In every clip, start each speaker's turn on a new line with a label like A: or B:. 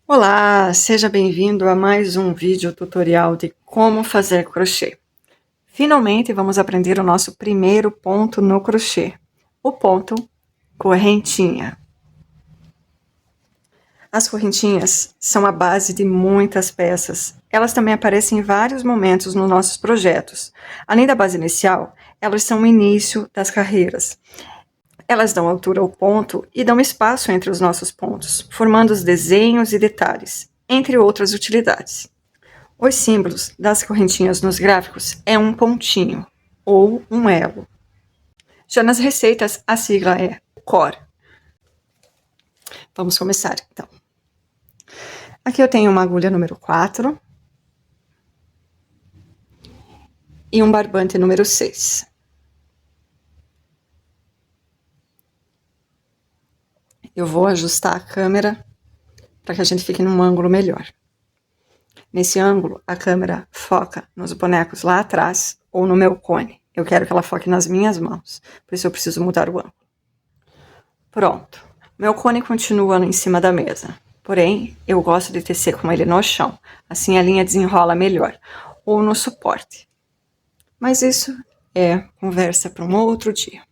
A: Olá, seja bem-vindo a mais um vídeo tutorial de como fazer crochê. Finalmente vamos aprender o nosso primeiro ponto no crochê, o ponto correntinha. As correntinhas são a base de muitas peças. Elas também aparecem em vários momentos nos nossos projetos. Além da base inicial, elas são o início das carreiras. Elas dão altura ao ponto e dão espaço entre os nossos pontos, formando os desenhos e detalhes, entre outras utilidades. Os símbolos das correntinhas nos gráficos é um pontinho ou um elo. Já nas receitas, a sigla é COR. Vamos começar, então. Aqui eu tenho uma agulha número 4 e um barbante número 6. Eu vou ajustar a câmera para que a gente fique num ângulo melhor. Nesse ângulo, a câmera foca nos bonecos lá atrás ou no meu cone. Eu quero que ela foque nas minhas mãos, por isso eu preciso mudar o ângulo. Pronto. Meu cone continua em cima da mesa, porém, eu gosto de tecer com ele no chão, assim a linha desenrola melhor, ou no suporte. Mas isso é conversa para um outro dia.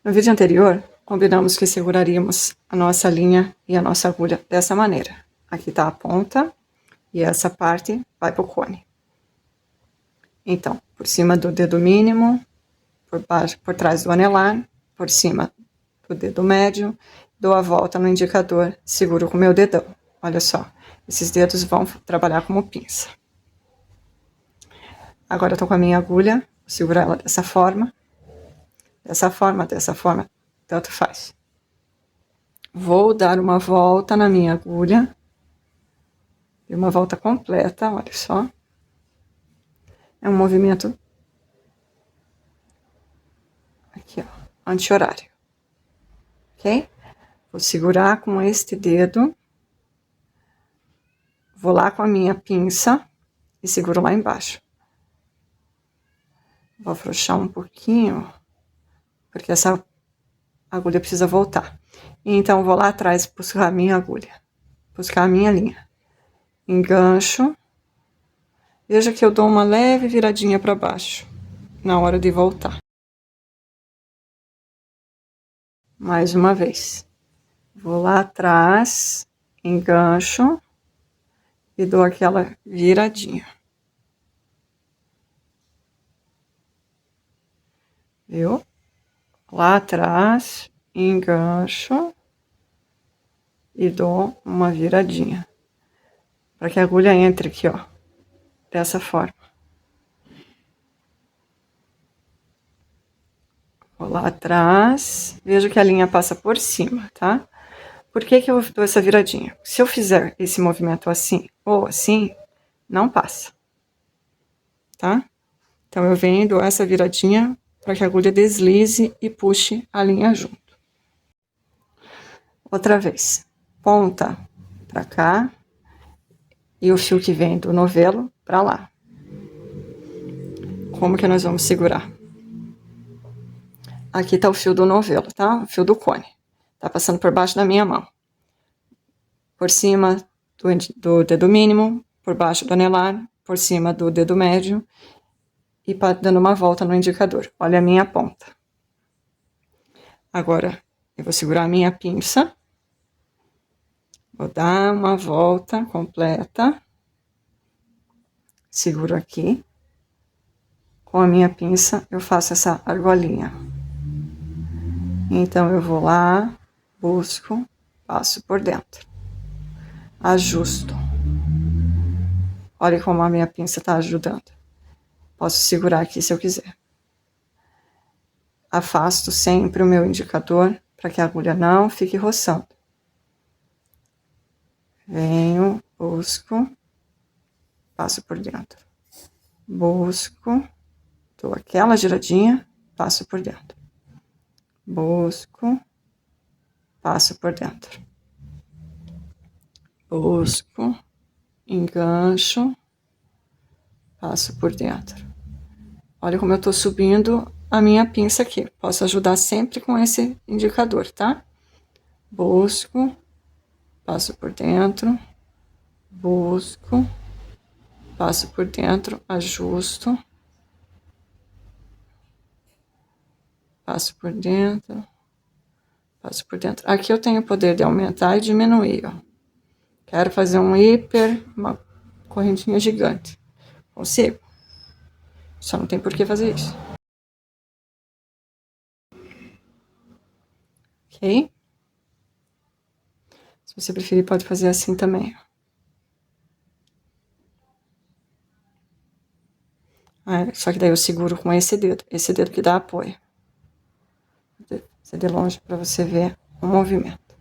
A: No vídeo anterior, combinamos que seguraríamos a nossa linha e a nossa agulha dessa maneira. Aqui está a ponta e essa parte vai para o cone. Então, por cima do dedo mínimo, por trás do anelar, por cima do dedo médio, dou a volta no indicador, seguro com o meu dedão. Olha só, esses dedos vão trabalhar como pinça. Agora eu tô com a minha agulha, vou segurar ela dessa forma, tanto faz. Vou dar uma volta na minha agulha, e uma volta completa, olha só. É um movimento aqui, ó, anti-horário, ok? Vou segurar com este dedo, vou lá com a minha pinça e seguro lá embaixo. Vou afrouxar um pouquinho, porque essa agulha precisa voltar. Então, vou lá atrás buscar a minha agulha, buscar a minha linha. Engancho. Veja que eu dou uma leve viradinha para baixo, na hora de voltar. Mais uma vez. Vou lá atrás, engancho e dou aquela viradinha. Viu? Lá atrás, engancho e dou uma viradinha. Para que a agulha entre aqui, ó, dessa forma. Vou lá atrás, vejo que a linha passa por cima, tá? Por que eu dou essa viradinha? Se eu fizer esse movimento assim ou assim, não passa, tá? Então, eu venho e dou essa viradinha para que a agulha deslize e puxe a linha junto. Outra vez, ponta para cá e o fio que vem do novelo para lá. Como que nós vamos segurar? Aqui tá o fio do novelo, tá? O fio do cone. Tá passando por baixo da minha mão. Por cima do dedo mínimo, por baixo do anelar, por cima do dedo médio e dando uma volta no indicador. Olha a minha ponta. Agora, eu vou segurar a minha pinça. Vou dar uma volta completa. Seguro aqui. Com a minha pinça, eu faço essa argolinha. Então, eu vou lá, busco, passo por dentro. Ajusto. Olha como a minha pinça tá ajudando. Posso segurar aqui se eu quiser. Afasto sempre o meu indicador para que a agulha não fique roçando. Venho, busco, passo por dentro. Busco, dou aquela giradinha, passo por dentro. Busco, passo por dentro. Busco, engancho, passo por dentro. Olha como eu tô subindo a minha pinça aqui. Posso ajudar sempre com esse indicador, tá? Busco, passo por dentro, busco, passo por dentro, ajusto, passo por dentro, passo por dentro. Aqui eu tenho o poder de aumentar e diminuir, ó. Quero fazer uma correntinha gigante. Consigo. Só não tem por que fazer isso. Ok? Se você preferir, pode fazer assim também, ó. Só que daí eu seguro com esse dedo que dá apoio. Vou fazer de longe para você ver o movimento.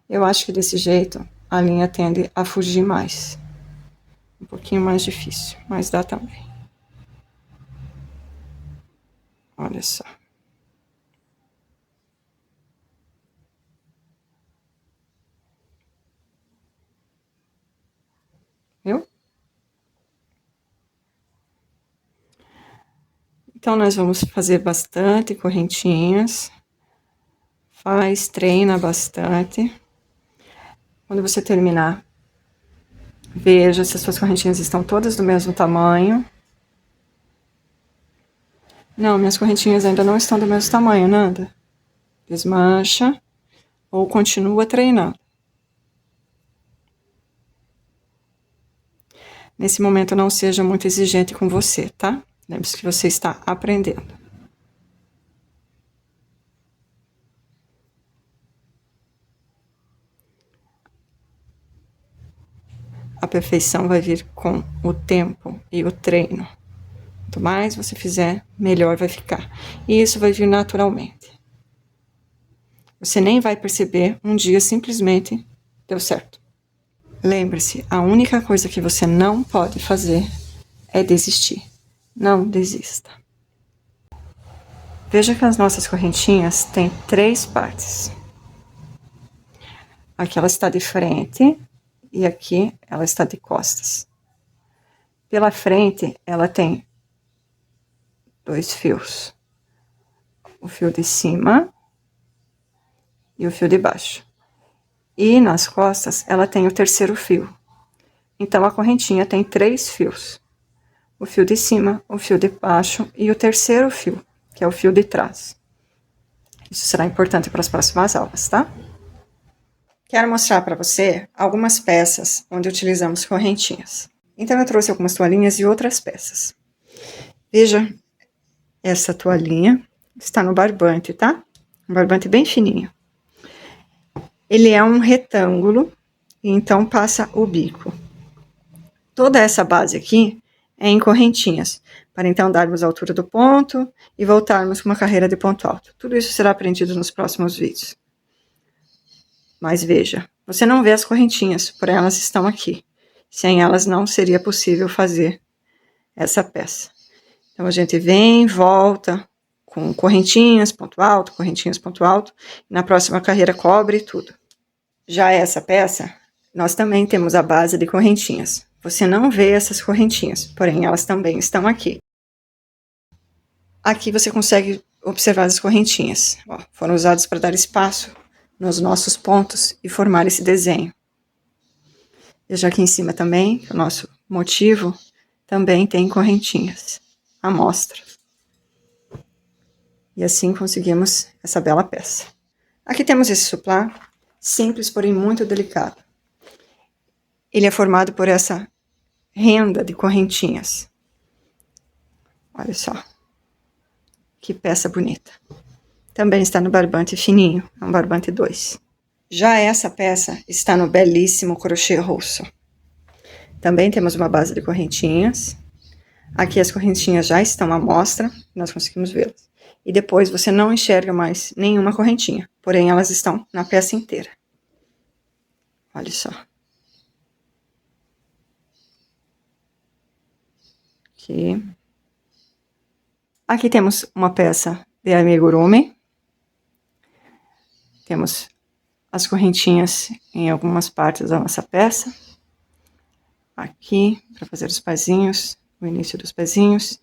A: Eu acho que desse jeito a linha tende a fugir mais. Um pouquinho mais difícil, mas dá também. Olha só. Viu? Então, nós vamos fazer bastante correntinhas. Treina bastante. Quando você terminar, veja se as suas correntinhas estão todas do mesmo tamanho. Não, minhas correntinhas ainda não estão do mesmo tamanho, Nanda. Desmancha ou continua treinando. Nesse momento, não seja muito exigente com você, tá? Lembre-se que você está aprendendo. A perfeição vai vir com o tempo e o treino. Quanto mais você fizer, melhor vai ficar. E isso vai vir naturalmente. Você nem vai perceber, um dia simplesmente deu certo. Lembre-se, a única coisa que você não pode fazer é desistir. Não desista. Veja que as nossas correntinhas têm 3 partes. Aqui ela está de frente e aqui ela está de costas. Pela frente, ela tem 2 fios. O fio de cima e o fio de baixo. E nas costas, ela tem o terceiro fio. Então, a correntinha tem 3 fios. O fio de cima, o fio de baixo e o terceiro fio, que é o fio de trás. Isso será importante para as próximas aulas, tá? Quero mostrar para você algumas peças onde utilizamos correntinhas. Então, eu trouxe algumas toalhinhas e outras peças. Veja, essa toalhinha está no barbante, tá? Um barbante bem fininho. Ele é um retângulo, então passa o bico. Toda essa base aqui é em correntinhas, para então darmos a altura do ponto e voltarmos com uma carreira de ponto alto. Tudo isso será aprendido nos próximos vídeos. Mas veja, você não vê as correntinhas, porém elas estão aqui. Sem elas não seria possível fazer essa peça. Então, a gente vem, volta com correntinhas, ponto alto, correntinhas, ponto alto. E na próxima carreira cobre tudo. Já essa peça, nós também temos a base de correntinhas. Você não vê essas correntinhas, porém elas também estão aqui. Aqui você consegue observar as correntinhas. Ó, foram usadas para dar espaço nos nossos pontos e formar esse desenho. Veja aqui em cima também, o nosso motivo também tem correntinhas, à mostra. E assim conseguimos essa bela peça. Aqui temos esse suplá, simples, porém muito delicado. Ele é formado por essa renda de correntinhas. Olha só. Que peça bonita. Também está no barbante fininho, é um barbante 2. Já essa peça está no belíssimo crochê russo. Também temos uma base de correntinhas. Aqui as correntinhas já estão à mostra, nós conseguimos vê-las. E depois você não enxerga mais nenhuma correntinha, porém elas estão na peça inteira. Olha só. Aqui. Aqui temos uma peça de amigurumi. Temos as correntinhas em algumas partes da nossa peça. Aqui, para fazer os pezinhos, o início dos pezinhos.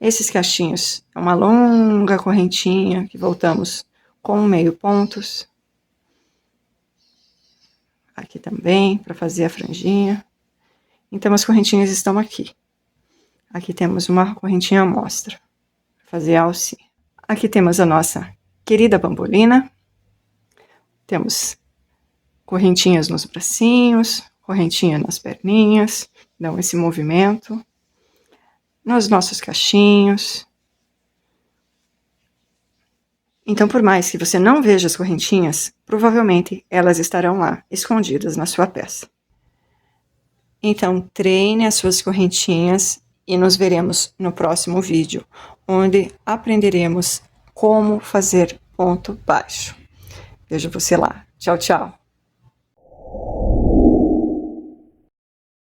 A: Esses cachinhos é uma longa correntinha que voltamos com meio pontos. Aqui também, para fazer a franjinha. Então, as correntinhas estão aqui. Aqui temos uma correntinha à mostra, para fazer a alcinha. Aqui temos a nossa querida bambolina. Temos correntinhas nos bracinhos, correntinha nas perninhas, dão esse movimento. Nos nossos cachinhos. Então, por mais que você não veja as correntinhas, provavelmente elas estarão lá, escondidas na sua peça. Então, treine as suas correntinhas e nos veremos no próximo vídeo, onde aprenderemos como fazer ponto baixo. Vejo você lá. Tchau, tchau!